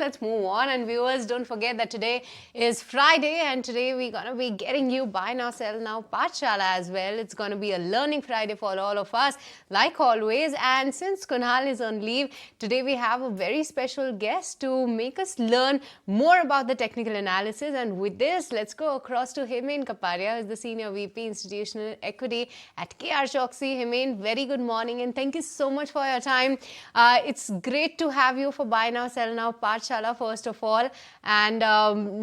Let's move on. And viewers, don't forget that today is Friday, and today we're going to be getting you Buy Now, Sell Now Pathshala as well. It's going to be a learning Friday for all of us, like always. And since Kunal is on leave, today we have a very special guest to make us learn more about the technical analysis. And with this, let's go across to Himain Kaparia, who's the Senior VP Institutional Equity at KR Choksey. Himain, very good morning, and thank you so much for your time. It's great to have you for Buy Now, Sell Now Pathshala, first of all, and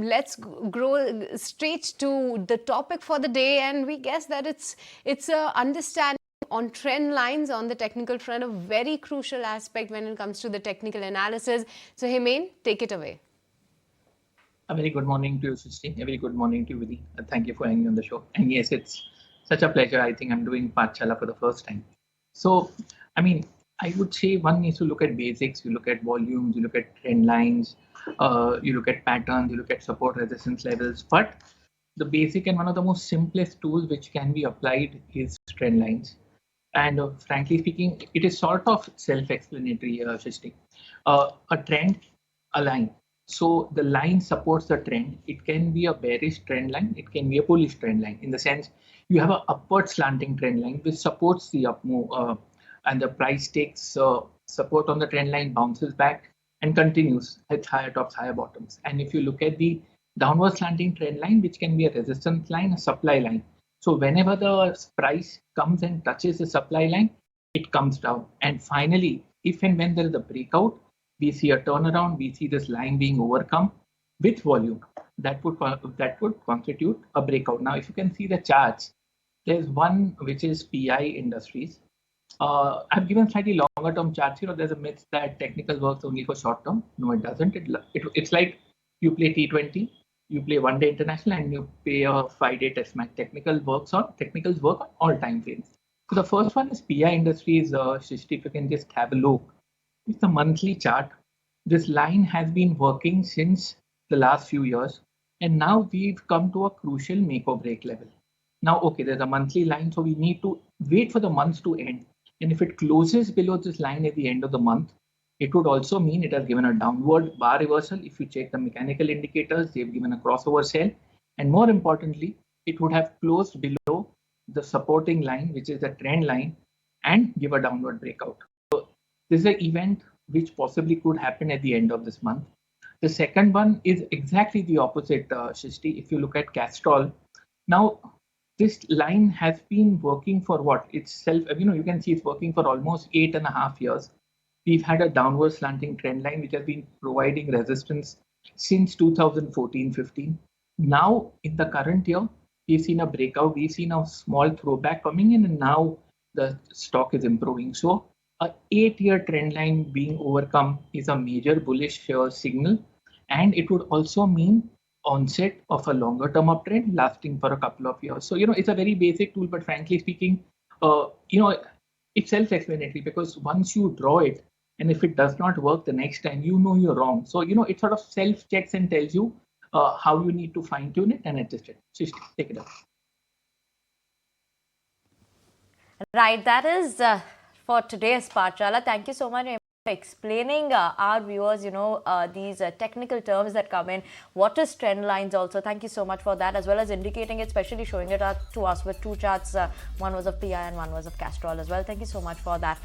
let's go straight to the topic for the day. And we guess that it's a understanding on trend lines on the technical front, a very crucial aspect when it comes to the technical analysis. So Himain, take it away. A very good morning to you, Srishti. A very good morning to you, Vidhi. Thank you for having me on the show. And yes, it's such a pleasure. I think I'm doing Pathshala for the first time. So, I would say one needs to look at basics. You look at volumes, you look at trend lines, you look at patterns, you look at support resistance levels. But the basic and one of the most simplest tools which can be applied is trend lines. And frankly speaking, it is sort of self-explanatory, Srishti. A trend, a line. So the line supports the trend. It can be a bearish trend line. It can be a bullish trend line. In the sense, you have an upward slanting trend line which supports the up move. And the price takes support on the trend line, bounces back and continues at higher tops, higher bottoms. And if you look at the downward slanting trend line, which can be a resistance line, a supply line. So whenever the price comes and touches the supply line, it comes down. And finally, if and when there is a breakout, we see a turnaround, we see this line being overcome with volume. That would constitute a breakout. Now, if you can see the charts, there's one which is PI Industries. I've given slightly longer term charts. There's a myth that technical works only for short term. No, it doesn't. It's like you play T20, you play one day international, and you play a 5-day test match. Technicals work on all time frames. So the first one is PI Industries. Srishti, if you can just have a look. It's a monthly chart. This line has been working since the last few years, and now we've come to a crucial make or break level. Now, okay, there's a monthly line, so we need to wait for the month to end. And if it closes below this line at the end of the month, it would also mean it has given a downward bar reversal. If you check the mechanical indicators, they've given a crossover sell. And more importantly, it would have closed below the supporting line, which is the trend line, and give a downward breakout. So this is an event which possibly could happen at the end of this month. The second one is exactly the opposite, Srishti. If you look at Castrol, now this line has been working for what? Itself, you can see it's working for almost 8.5 years. We've had a downward slanting trend line which has been providing resistance since 2014-15. Now, in the current year, we've seen a breakout. We've seen a small throwback coming in, and now the stock is improving. So, a 8-year trend line being overcome is a major bullish signal, and it would also mean onset of a longer term uptrend lasting for a couple of years. So, it's a very basic tool, but frankly speaking, it's self-explanatory because once you draw it, and if it does not work the next time, you're wrong. So, it sort of self-checks and tells you how you need to fine-tune it and adjust it. So, take it up. Right, that is for today's Pathshala. Thank you so much for explaining our viewers, these technical terms that come in. What is trend lines also? Thank you so much for that, as well as indicating it, especially showing it to us with two charts. One was of PI and one was of Castrol as well. Thank you so much for that.